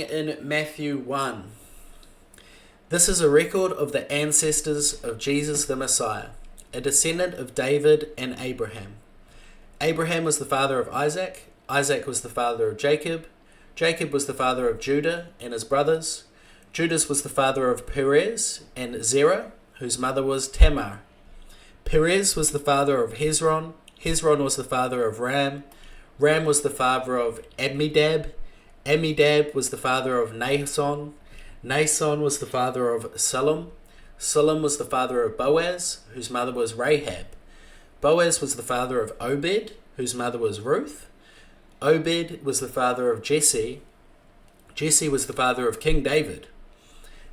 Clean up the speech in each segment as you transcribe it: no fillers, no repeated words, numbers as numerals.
In Matthew 1. This is a record of the ancestors of Jesus the Messiah, a descendant of David and Abraham. Abraham was the father of Isaac. Isaac was the father of Jacob. Jacob was the father of Judah and his brothers. Judah was the father of Perez and Zerah, whose mother was Tamar. Perez was the father of Hezron. Hezron was the father of Ram. Ram was the father of Amminadab. Amminadab was the father of Nahason. Nahason was the father of Salom. Salom was the father of Boaz, whose mother was Rahab. Boaz was the father of Obed, whose mother was Ruth. Obed was the father of Jesse. Jesse was the father of King David.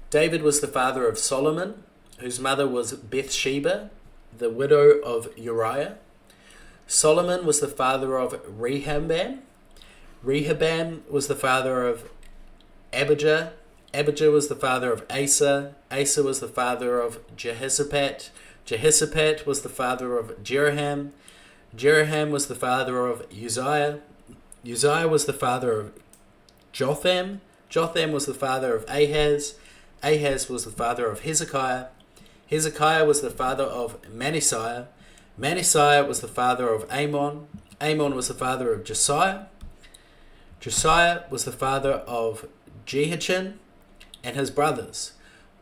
David was the father of Solomon, whose mother was Bathsheba, the widow of Uriah. Solomon was the father of Rehoboam. Rehoboam was the father of Abijah. Abijah was the father of Asa. Asa was the father of Jehoshaphat. Jehoshaphat was the father of Jeroham. Jeroham was the father of Uzziah. Uzziah was the father of Jotham. Jotham was the father of Ahaz. Ahaz was the father of Hezekiah. Hezekiah was the father of Manasseh. Manasseh was the father of Amon. Amon was the father of Josiah. Josiah was the father of Jehoiachin and his brothers,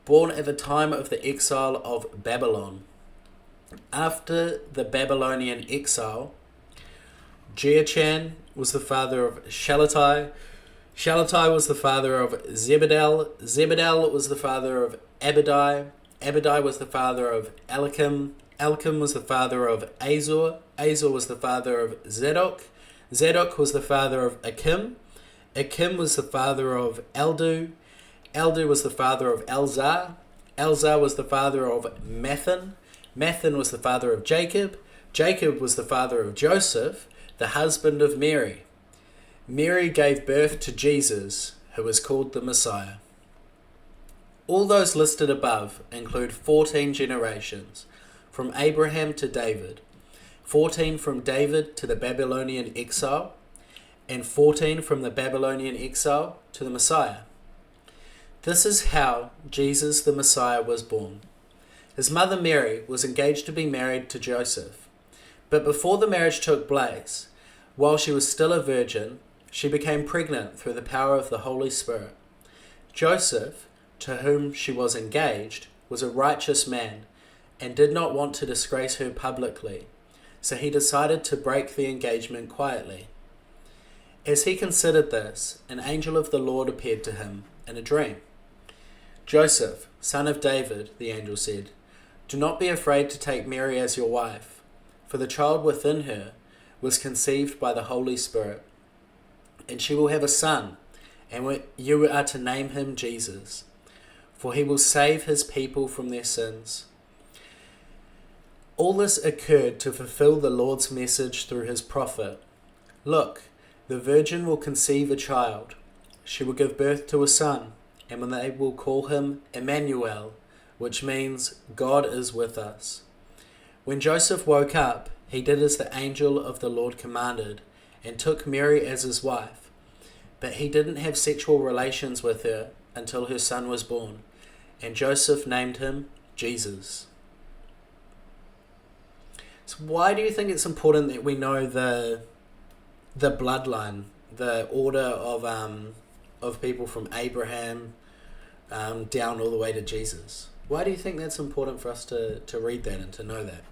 born at the time of the exile of Babylon. After the Babylonian exile, Jehoiachin was the father of Shealtiel. Shealtiel was the father of Zebediah. Zebediah was the father of Abdi. Abdi was the father of Eliakim. Eliakim was the father of Azor. Azor was the father of Zadok. Zadok was the father of Achim. Achim was the father of Eldu. Eldu was the father of Elzar. Elzar was the father of Mathan. Mathan was the father of Jacob. Jacob was the father of Joseph, the husband of Mary. Mary gave birth to Jesus, who was called the Messiah. All those listed above include 14 generations, from Abraham to David, 14 from David to the Babylonian exile, and 14 from the Babylonian exile to the Messiah. This is how Jesus the Messiah was born. His mother Mary was engaged to be married to Joseph, but before the marriage took place, while she was still a virgin, she became pregnant through the power of the Holy Spirit. Joseph, to whom she was engaged, was a righteous man and did not want to disgrace her publicly, so he decided to break the engagement quietly. As he considered this, an angel of the Lord appeared to him in a dream. "Joseph, son of David," the angel said, "do not be afraid to take Mary as your wife, for the child within her was conceived by the Holy Spirit, and she will have a son, and you are to name him Jesus, for he will save his people from their sins." All this occurred to fulfill the Lord's message through his prophet. "Look, the virgin will conceive a child. She will give birth to a son, and they will call him Emmanuel, which means God is with us." When Joseph woke up, he did as the angel of the Lord commanded, and took Mary as his wife. But he didn't have sexual relations with her until her son was born, and Joseph named him Jesus. So why do you think it's important that we know the bloodline, the order of people from Abraham down all the way to Jesus? Why do you think that's important for us to read that and to know that?